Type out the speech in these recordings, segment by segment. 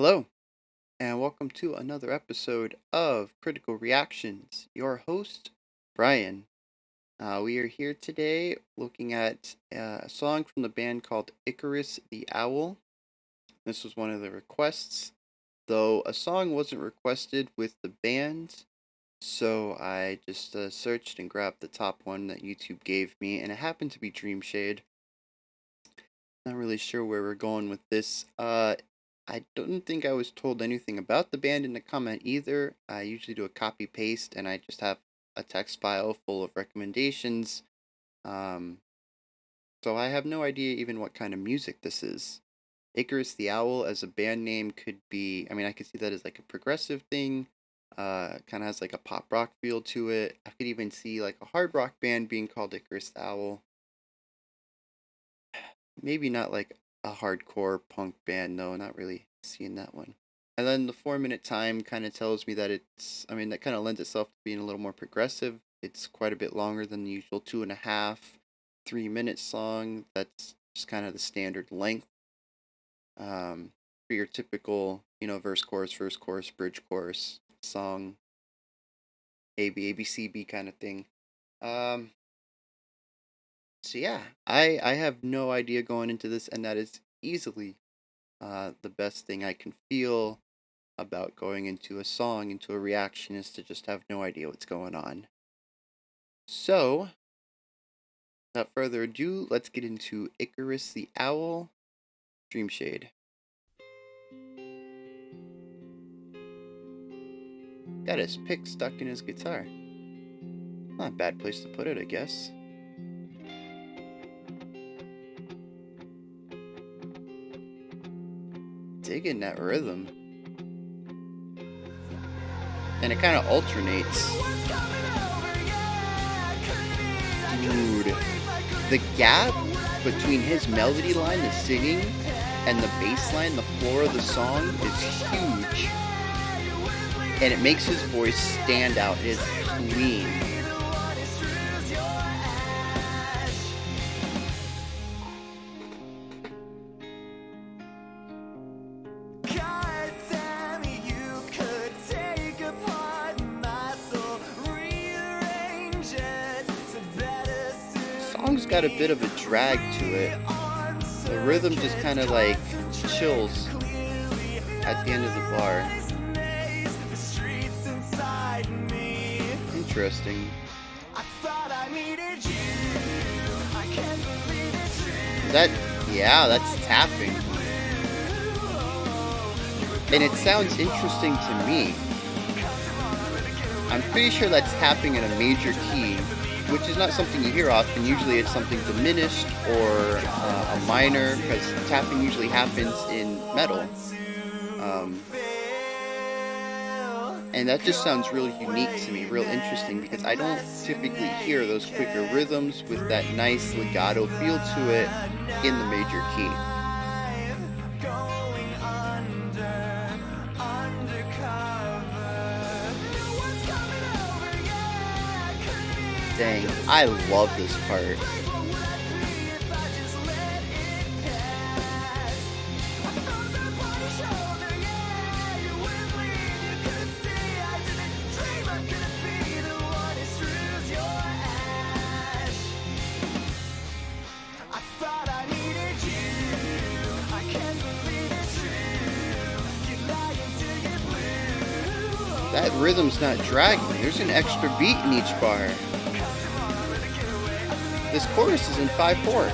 Hello, and welcome to another episode of Critical Reactions. Your host, Bryan. We are here today looking at a song from the band called Icarus The Owl. This was one of the requests, though a song wasn't requested with the band, so I just searched and grabbed the top one that YouTube gave me, and it happened to be Dream Shade. Not really sure where we're going with this. I don't think I was told anything about the band in the comment either. I usually do a copy paste and I just have a text file full of recommendations. Um, so I have no idea even what kind of music this is. Icarus the Owl as a band name could be, I could see that as like a progressive thing. Kind of has like a pop rock feel to it. I could even see like a hard rock band being called Icarus the Owl. Maybe not like a hardcore punk band, no, not really seeing that one. And then the 4 minute time kind of tells me that that kind of lends itself to being a little more progressive. It's quite a bit longer than the usual 2.5, 3 minute song. That's just kind of the standard length for your typical, verse, chorus, bridge, chorus song, A B C B kind of thing. So yeah, I have no idea going into this, and that is easily the best thing I can feel about going into a song, into a reaction, is to just have no idea what's going on. So, without further ado, let's get into Icarus the Owl, Dream Shade. Got his pick stuck in his guitar. Not a bad place to put it, I guess. Digging that rhythm. And it kind of alternates. Dude, the gap between his melody line, the singing, and the bass line, the floor of the song, is huge. And it makes his voice stand out. It is clean. Song's got a bit of a drag to it. The rhythm just kind of like chills at the end of the bar. Interesting. That's tapping. And it sounds interesting to me. I'm pretty sure that's tapping in a major key, which is not something you hear often. Usually it's something diminished or a minor, because tapping usually happens in metal. And that just sounds really unique to me, real interesting, because I don't typically hear those quicker rhythms with that nice legato feel to it in the major key. Dang, I love this part. That rhythm's not dragging. There's an extra beat in each bar. This chorus is in 5/4.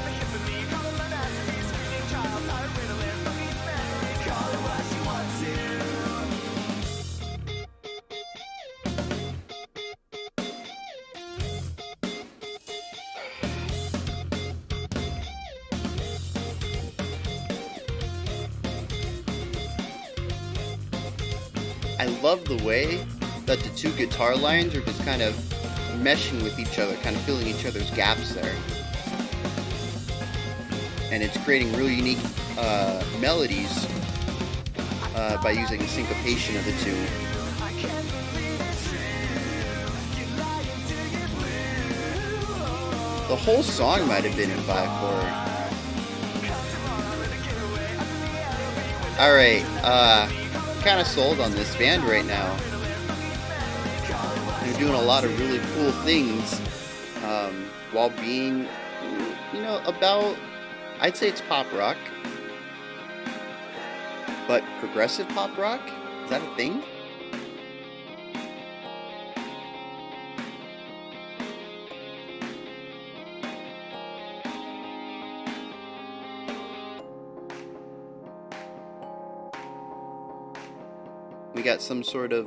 I love the way that the two guitar lines are just kind of meshing with each other, kind of filling each other's gaps there. And it's creating really unique melodies by using syncopation of the two. The whole song might have been in 5/4. All right. Kind of sold on this band right now. They're doing a lot of really cool things, while being, about. I'd say it's pop rock, but progressive pop rock. Is that a thing? We got some sort of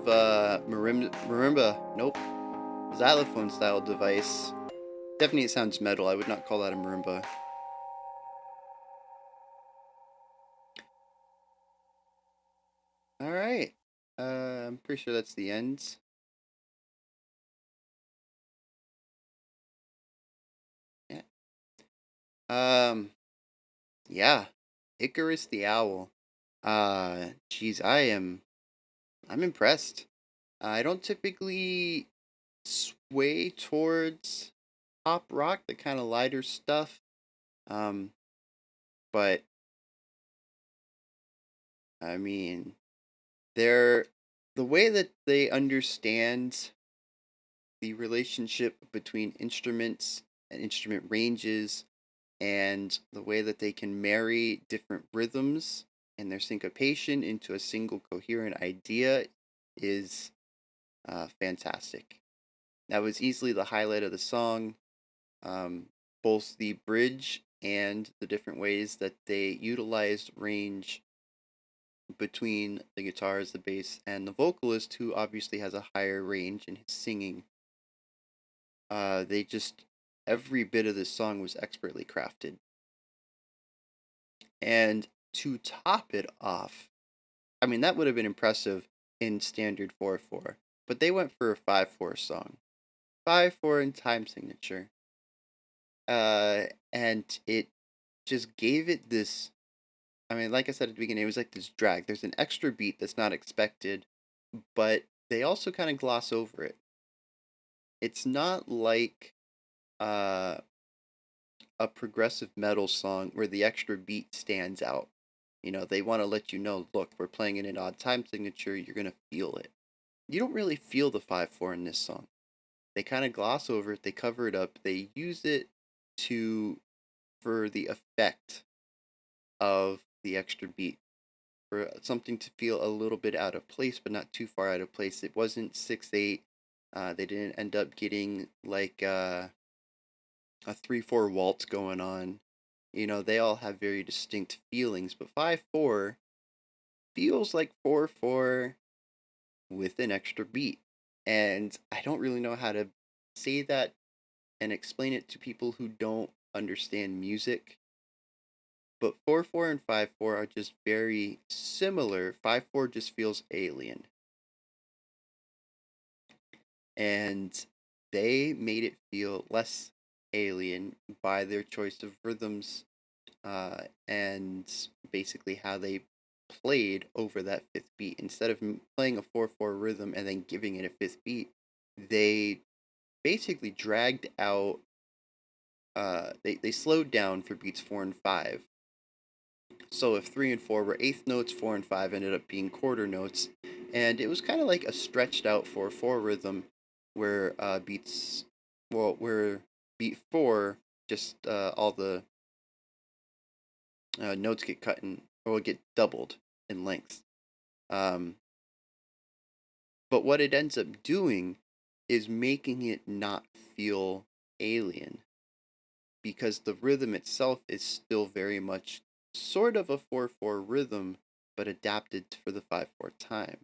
marimba. Nope, xylophone style device. Definitely sounds metal. I would not call that a marimba. All right. I'm pretty sure that's the end. Yeah. Um. Yeah. Icarus the Owl. Geez, I'm impressed. I don't typically sway towards pop rock, the kind of lighter stuff. Um, but I mean, they're the way that they understand the relationship between instruments and instrument ranges, and the way that they can marry different rhythms and their syncopation into a single coherent idea is fantastic. That was easily the highlight of the song. Um, Both the bridge and the different ways that they utilized range between the guitars, the bass, and the vocalist, who obviously has a higher range in his singing. They just Every bit of this song was expertly crafted. And to top it off, I mean that would have been impressive in standard 4/4, but they went for a 5/4 song, 5/4 in time signature, and it just gave it this. I mean, like I said at the beginning, it was like this drag. There's an extra beat that's not expected, but they also kind of gloss over it. It's not like uh, a progressive metal song where the extra beat stands out. They want to let you know, look, we're playing in an odd time signature, you're going to feel it. You don't really feel the 5/4 in this song. They kind of gloss over it, they cover it up, they use it to for the effect of the extra beat, for something to feel a little bit out of place, but not too far out of place. It wasn't 6/8. They didn't end up getting like a 3/4 waltz going on. They all have very distinct feelings, but 5/4 feels like 4/4 with an extra beat. And I don't really know how to say that and explain it to people who don't understand music. But 4/4 and 5/4 are just very similar. 5/4 just feels alien. And they made it feel less alien by their choice of rhythms, and basically how they played over that fifth beat. Instead of playing a 4/4 rhythm and then giving it a fifth beat, they basically dragged out. They slowed down for beats 4 and 5. So if 3 and 4 were eighth notes, 4 and 5 ended up being quarter notes, and it was kind of like a stretched out 4/4 rhythm, where where beat 4, just all the notes get cut in, or get doubled in length. Um, but what it ends up doing is making it not feel alien, because the rhythm itself is still very much sort of a 4/4 rhythm, but adapted for the 5/4 time.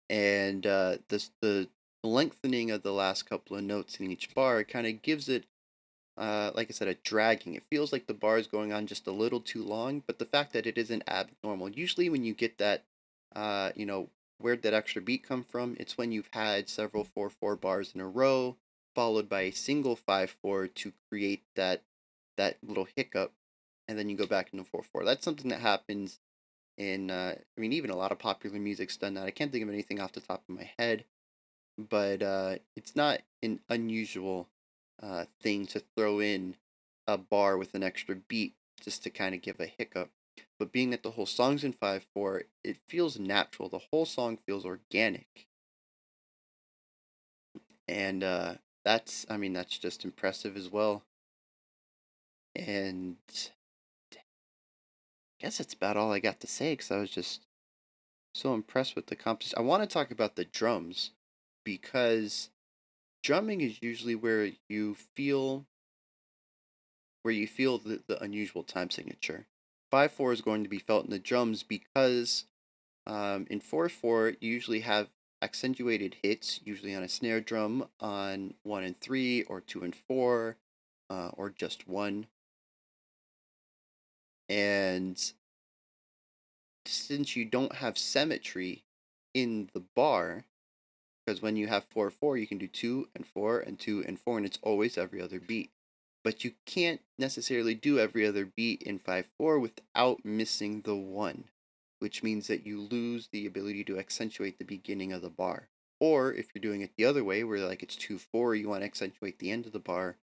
And the lengthening of the last couple of notes in each bar kind of gives it, like I said, a dragging. It feels like the bar is going on just a little too long, but the fact that it isn't abnormal. Usually, when you get that, where'd that extra beat come from? It's when you've had several 4/4 bars in a row, followed by a single 5/4 to create that little hiccup, and then you go back into 4/4. That's something that happens in, I mean, even a lot of popular music's done that. I can't think of anything off the top of my head, but it's not an unusual thing to throw in a bar with an extra beat just to kind of give a hiccup. But being that the whole song's in 5/4, it feels natural. The whole song feels organic. And that's just impressive as well. And I guess that's about all I got to say because I was just so impressed with the composition. I want to talk about the drums because drumming is usually where you feel the unusual time signature. 5/4 is going to be felt in the drums because in 4/4 you usually have accentuated hits, usually on a snare drum on 1 and 3 or 2 and 4, or just one. And since you don't have symmetry in the bar, because when you have 4/4, you can do 2 and 4 and 2 and 4, and it's always every other beat. But you can't necessarily do every other beat in 5/4 without missing the one, which means that you lose the ability to accentuate the beginning of the bar. Or if you're doing it the other way, where like it's 2/4, you want to accentuate the end of the bar,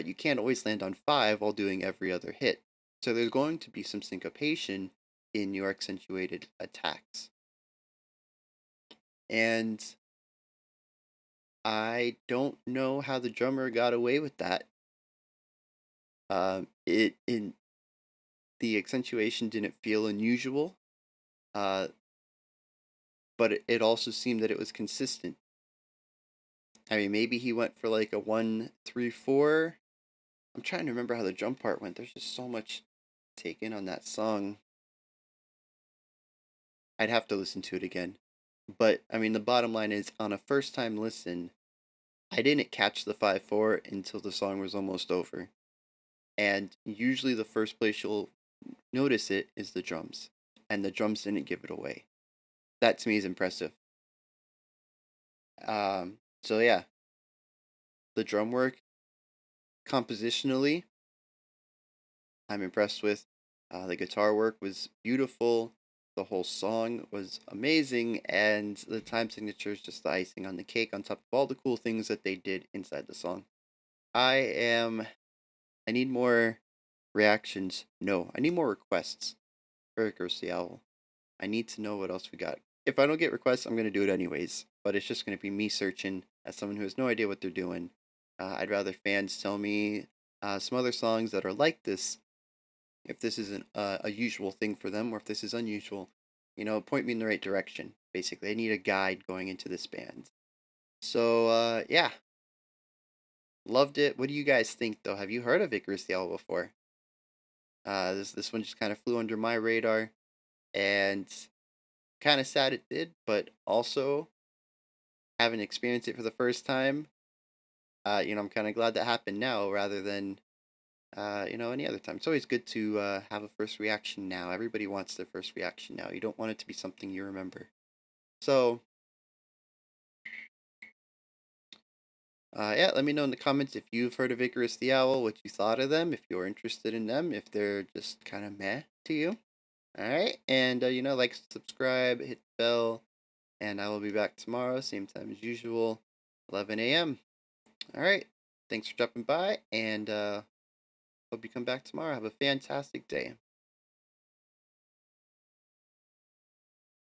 you can't always land on 5 while doing every other hit. So there's going to be some syncopation in your accentuated attacks. And I don't know how the drummer got away with that. It in the accentuation didn't feel unusual, uh, but it also seemed that it was consistent. I mean, maybe he went for like a 1-3-4. I'm trying to remember how the drum part went. There's just so much taken on that song. I'd have to listen to it again. But I mean, the bottom line is, on a first time listen, I didn't catch the 5/4 until the song was almost over. And usually, the first place you'll notice it is the drums, and the drums didn't give it away. That to me is impressive. So yeah, the drum work compositionally, I'm impressed with. The guitar work was beautiful. The whole song was amazing, and the time signature is just the icing on the cake on top of all the cool things that they did inside the song. I am. I need more reactions. No, I need more requests for Icarus the Owl. I need to know what else we got. If I don't get requests, I'm gonna do it anyways. But it's just gonna be me searching as someone who has no idea what they're doing. I'd rather fans tell me some other songs that are like this. If this isn't a usual thing for them, or if this is unusual, point me in the right direction. Basically, I need a guide going into this band. So yeah, loved it. What do you guys think, though? Have you heard of Icarus the Owl before? This one just kind of flew under my radar, and kind of sad it did, but also having experienced it for the first time, I'm kind of glad that happened now rather than any other time. It's always good to have a first reaction now. Everybody wants their first reaction now. You don't want it to be something you remember. So yeah, let me know in the comments if you've heard of Icarus the Owl, what you thought of them, if you're interested in them, if they're just kind of meh to you. All right, and like, subscribe, hit the bell, and I will be back tomorrow, same time as usual, 11 a.m. All right, thanks for dropping by, and hope you come back tomorrow. Have a fantastic day.